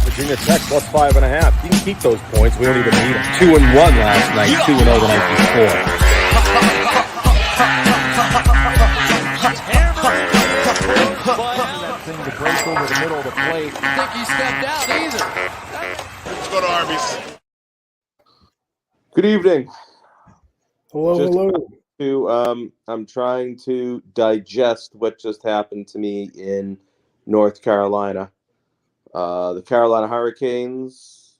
Virginia Tech plus 5.5. You can keep those points. We don't even need them. 2-1 last night. 2-0 the night before. That thing to break over the middle of the plate. I think he stepped out either. Let's go to Arby's. Good evening. Hello. I'm trying to digest what just happened to me in North Carolina. The Carolina Hurricanes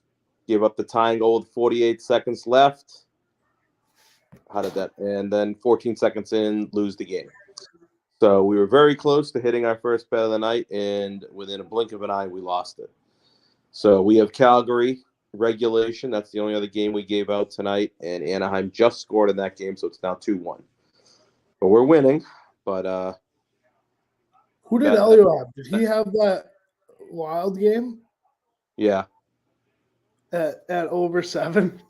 gave up the tying goal with 48 seconds left. How did that? And then 14 seconds in, lose the game. So we were very close to hitting our first bet of the night, and within a blink of an eye, we lost it. So we have Calgary regulation. That's the only other game we gave out tonight, and Anaheim just scored in that game, so it's now 2-1. But we're winning. But who did Elliot have? Did he have that wild game? Yeah. At over 7?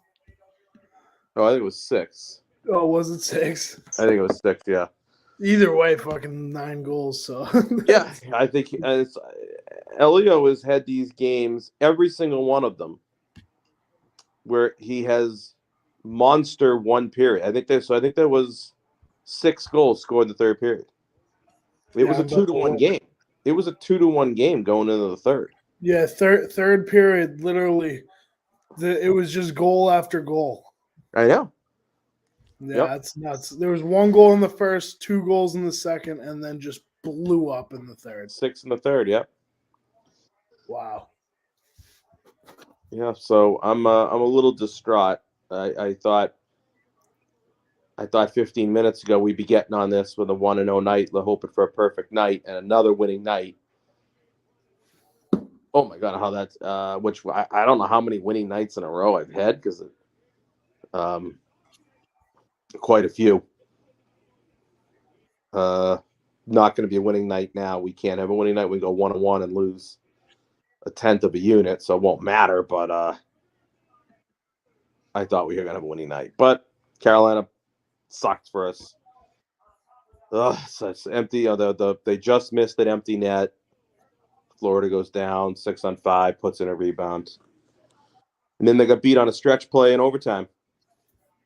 Oh, I think it was 6. Oh, was it 6? I think it was 6, yeah. Either way, fucking 9 goals. So yeah, I think Elio has had these games, every single one of them, where he has monster one period. I think there was 6 goals scored in the third period. It was a 2-1 game. It was a 2-1 game going into the third. Yeah, third period, literally, it was just goal after goal. I know. Yeah, That's nuts. There was 1 goal in the first, 2 goals in the second, and then just blew up in the third. 6 in the third, yep. Wow. Yeah, so I'm a little distraught. I thought 15 minutes ago we'd be getting on this with a 1-0 night, hoping for a perfect night and another winning night. Oh my God, how that's which I don't know how many winning nights in a row I've had because quite a few. Not going to be a winning night now. We can't have a winning night. We go 1-1 and lose a tenth of a unit, so it won't matter. But I thought we were going to have a winning night. But Carolina sucked for us. So it's empty. They just missed an empty net. Florida goes down 6-on-5, puts in a rebound. And then they got beat on a stretch play in overtime.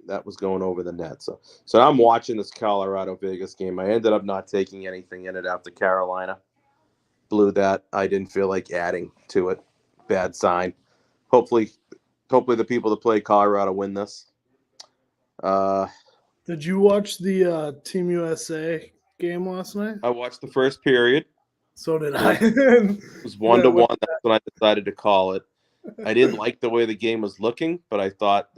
That was going over the net. So I'm watching this Colorado-Vegas game. I ended up not taking anything in it after Carolina blew that. I didn't feel like adding to it. Bad sign. Hopefully the people that play Colorado win this. Did you watch the Team USA game last night? I watched the first period. So did I. It was 1-1. That's when I decided to call it. I didn't like the way the game was looking, but I thought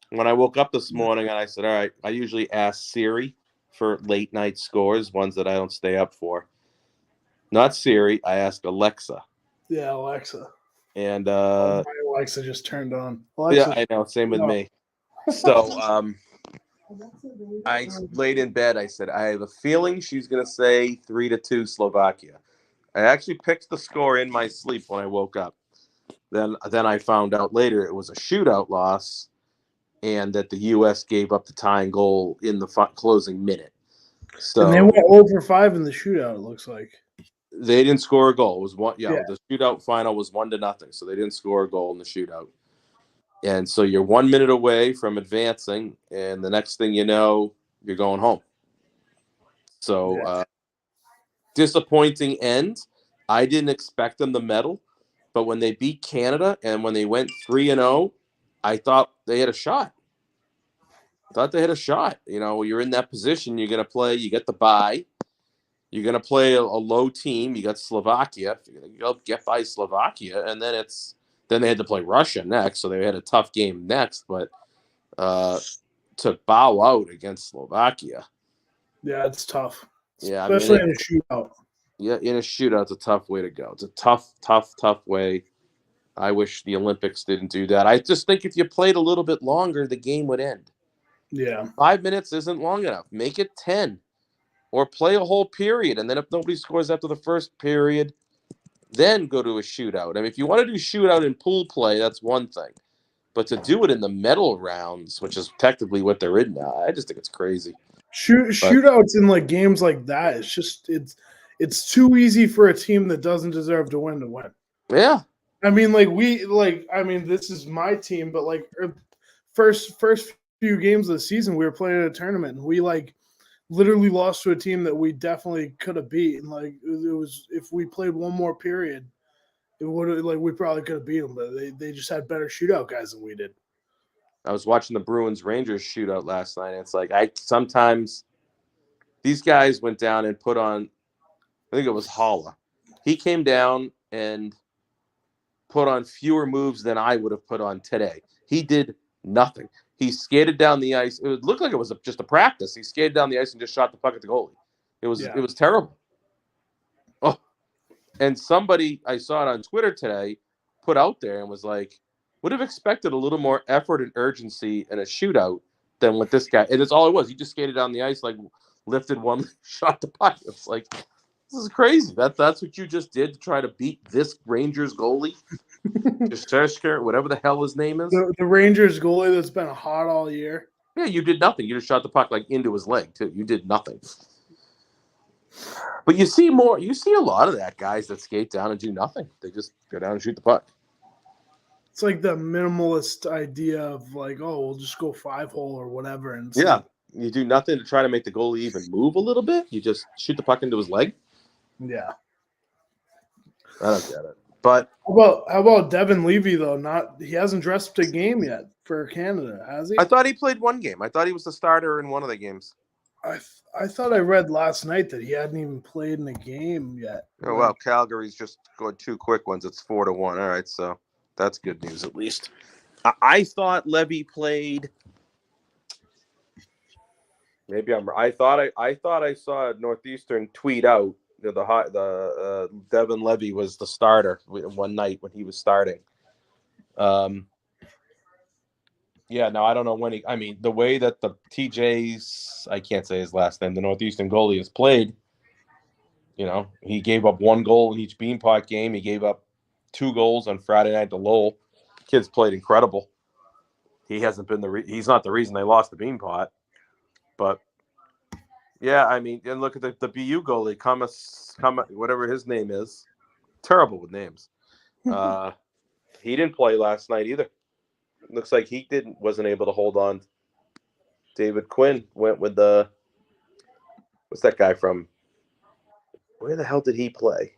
when I woke up this morning and I said, all right, I usually ask Siri for late night scores, ones that I don't stay up for. Not Siri, I asked Alexa. Yeah, Alexa. And my Alexa just turned on. Alexa, yeah, I know, same with me. So I laid in bed. I said, I have a feeling she's going to say 3-2 Slovakia. I actually picked the score in my sleep when I woke up. Then I found out later it was a shootout loss and that the U.S. gave up the tying goal in the closing minute. So and they went 0-5 in the shootout, it looks like. They didn't score a goal. It was one. Yeah, the shootout final was 1-0, so they didn't score a goal in the shootout. And so you're 1 minute away from advancing, and the next thing you know, you're going home. So disappointing end. I didn't expect them to medal, but when they beat Canada and when they went 3-0, I thought they had a shot. You know, you're in that position. You're going to play. You get the bye. You're going to play a low team. You got Slovakia. You're going to get by Slovakia, and then they had to play Russia next, so they had a tough game next. But to bow out against Slovakia, yeah, it's tough. Yeah, especially in a shootout. Yeah, in a shootout, it's a tough way to go. It's a tough way. I wish the Olympics didn't do that. I just think if you played a little bit longer, the game would end. Yeah, 5 minutes isn't long enough. Make it 10. Or play a whole period, and then if nobody scores after the first period, then go to a shootout. I mean, if you want to do shootout in pool play, that's one thing. But to do it in the medal rounds, which is technically what they're in now, I just think it's crazy. Shootouts in like games like that, it's too easy for a team that doesn't deserve to win. Yeah. I mean, this is my team, but like first few games of the season, we were playing a tournament, and we like literally lost to a team that we definitely could have beat. And like it was, if we played one more period, it would like we probably could have beat them, but they just had better shootout guys than we did. I was watching the Bruins Rangers shootout last night. And it's like sometimes these guys went down and put on, I think it was Holla. He came down and put on fewer moves than I would have put on today. He did nothing. He skated down the ice. It looked like it was just a practice. He skated down the ice and just shot the puck at the goalie. It was terrible. Oh, and somebody, I saw it on Twitter today, put out there and was like, would have expected a little more effort and urgency in a shootout than what this guy. And it's all it was. He just skated down the ice, like lifted one, shot the puck. It's like, this is crazy. That's what you just did to try to beat this Rangers goalie, Sheshker, whatever the hell his name is. The Rangers goalie that's been hot all year. Yeah, you did nothing. You just shot the puck like into his leg too. You did nothing. But you see a lot of that guys that skate down and do nothing. They just go down and shoot the puck. It's like the minimalist idea of like, oh, we'll just go 5-hole or whatever. And yeah, you do nothing to try to make the goalie even move a little bit. You just shoot the puck into his leg. Yeah, I don't get it. But how about Devin Levy though? He hasn't dressed up to game yet for Canada, has he? I thought he played one game. I thought he was the starter in one of the games. I thought I read last night that he hadn't even played in a game yet. Oh well, Calgary's just scored 2 quick ones. It's 4-1. All right, so that's good news at least. I thought Levy played. Maybe I thought I saw Northeastern tweet out the Devin Levy was the starter one night when he was starting. Yeah, no, I don't know when the way that the TJ's, I can't say his last name, the Northeastern goalie has played, he gave up 1 goal in each Beanpot game. He gave up 2 goals on Friday night to Lowell. Kid's played incredible. He hasn't been he's not the reason they lost the Beanpot. But yeah, and look at the BU goalie, Kamas, whatever his name is. Terrible with names. He didn't play last night either. Looks like he wasn't able to hold on. David Quinn went with what's that guy from? Where the hell did he play?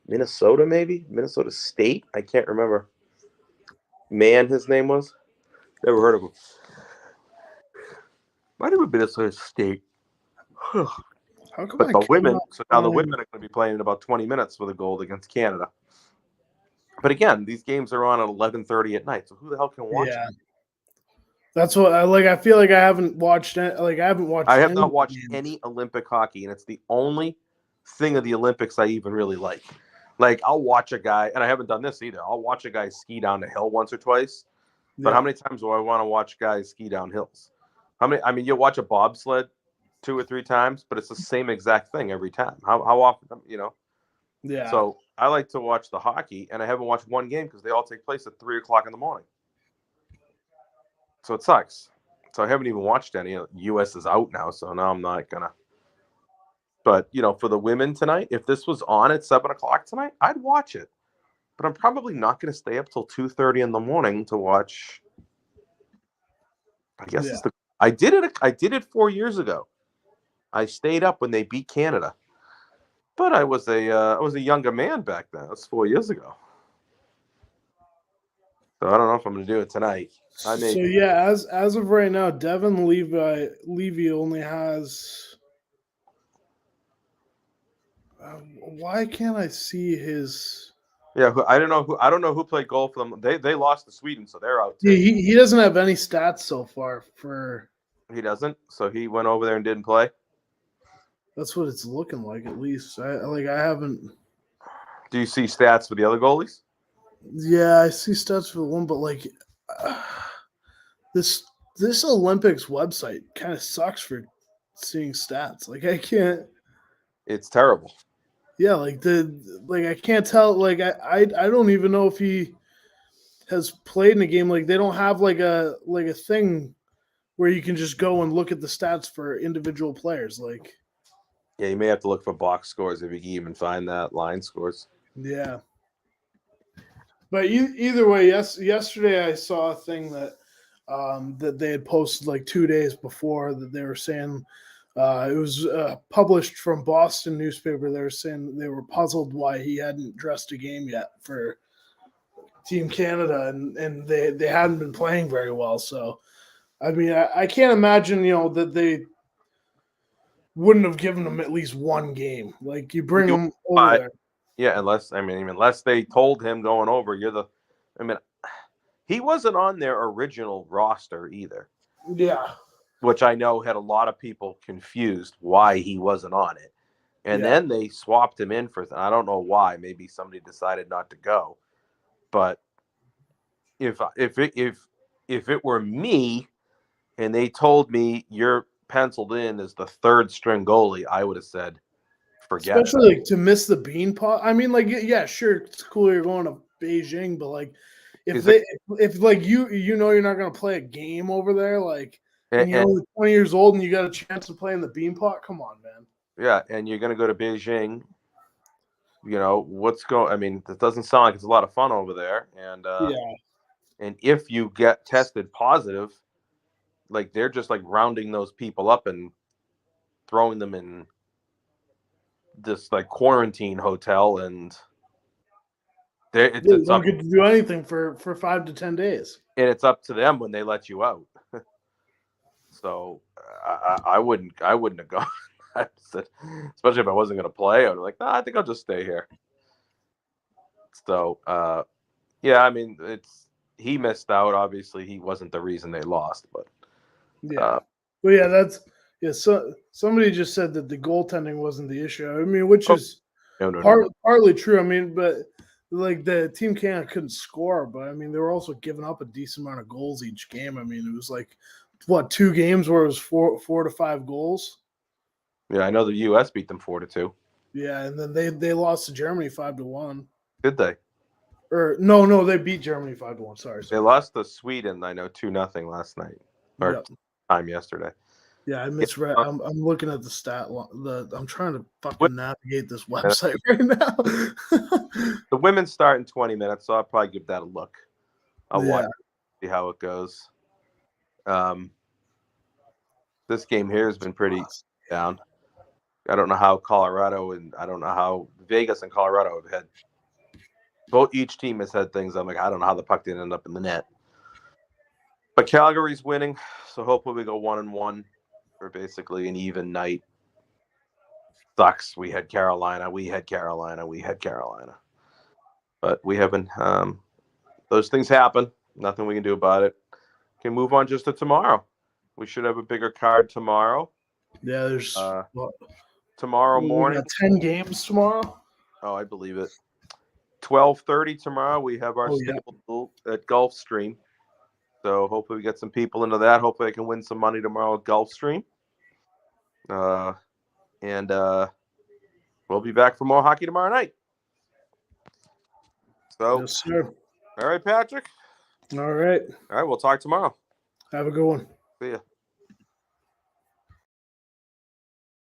Minnesota, maybe? Minnesota State? I can't remember. Man, his name was? Never heard of him. Might have been Minnesota State. But the women, so now the women are going to be playing in about 20 minutes with a goal against Canada. But again, these games are on at 11:30 at night, so who the hell can watch them? That's what I feel like I haven't watched. I have not watched any Olympic hockey, and it's the only thing of the Olympics I even really like. Like, I'll watch a guy, and I haven't done this either. I'll watch a guy ski down the hill once or twice. But how many times do I want to watch guys ski down hills? You'll watch a bobsled 2 or 3 times, but it's the same exact thing every time. How often, Yeah. So I like to watch the hockey, and I haven't watched one game because they all take place at 3:00 in the morning. So it sucks. So I haven't even watched any. U.S. is out now, so now I'm not gonna. But for the women tonight, if this was on at 7:00 tonight, I'd watch it. But I'm probably not going to stay up till 2:30 in the morning to watch. I guess I did it 4 years ago. I stayed up when they beat Canada. But I was a younger man back then. That's 4 years ago. So I don't know if I'm going to do it tonight. As of right now, Devin Levy only has. Why can't I see his? Yeah, I don't know who played goal for them. They lost to Sweden, so they're out too. Yeah, he doesn't have any stats so far for. He doesn't. So he went over there and didn't play. That's what it's looking like, at least. I haven't. Do you see stats for the other goalies? Yeah, I see stats for the one, but this Olympics website kind of sucks for seeing stats. I can't. It's terrible. Yeah, I can't tell. I don't even know if he. has played in a game, like they don't have like a thing where you can just go and look at the stats for individual players. Like, Yeah, you may have to look for box scores if you can even find that line scores. yeah. But either way, yesterday I saw a thing that that they had posted like 2 days before that they were saying it was published from Boston newspaper. They were saying they were puzzled why he hadn't dressed a game yet for Team Canada, and they hadn't been playing very well. So, I mean, I can't imagine, that they wouldn't have given him at least one game. Like, you bring him over there. Yeah, unless they told him going over, he wasn't on their original roster either. Yeah. Which I know had a lot of people confused why he wasn't on it. And then they swapped him in for, I don't know why, maybe somebody decided not to go. But if it were me and they told me you're penciled in as the third string goalie, I would have said, forget Especially it. like to miss the bean pot. I mean, like, yeah, sure, it's cool you're going to Beijing, but like if you're not gonna play a game over there, like, and you're only 20 years old and you got a chance to play in the bean pot, come on, man. Yeah, and you're gonna go to Beijing. It doesn't sound like it's a lot of fun over there. And and if you get tested positive, like they're just like rounding those people up and throwing them in this like quarantine hotel, and they don't get to do anything for 5 to 10 days. And it's up to them when they let you out. So I wouldn't have gone. Especially if I wasn't going to play, I'd be like, I think I'll just stay here. So he missed out. Obviously, he wasn't the reason they lost, but So somebody just said that the goaltending wasn't the issue. I mean, which is no. partly true. I mean, but like the Team Canada couldn't score, but I mean they were also giving up a decent amount of goals each game. I mean, it was like 2 games where it was 4 to 5 goals. Yeah, I know the U.S. beat them 4-2. Yeah, and then they lost to Germany 5-1. Did they? Or no, they beat Germany 5-1. Sorry. They lost to Sweden, I know, 2-0 last night or time yesterday. Yeah, I misread. I'm looking at the stat. I'm trying to fucking navigate this website right now. The women's start in 20 minutes, so I'll probably give that a look. I'll watch, see how it goes. This game here has been pretty down. I don't know how Vegas and Colorado have had. Each team has had things. I'm like, I don't know how the puck didn't end up in the net. But Calgary's winning, so hopefully we go 1-1 for basically an even night. Sucks. We had Carolina. But we haven't. Those things happen. Nothing we can do about it. Can move on just to tomorrow. We should have a bigger card tomorrow. Yeah, there's tomorrow morning. 10 games tomorrow. Oh, I believe it. 12:30 tomorrow. We have our staple at Gulfstream. So hopefully we get some people into that. Hopefully I can win some money tomorrow at Gulfstream. And we'll be back for more hockey tomorrow night. So, yes, sir. All right, Patrick. All right. We'll talk tomorrow. Have a good one. See ya.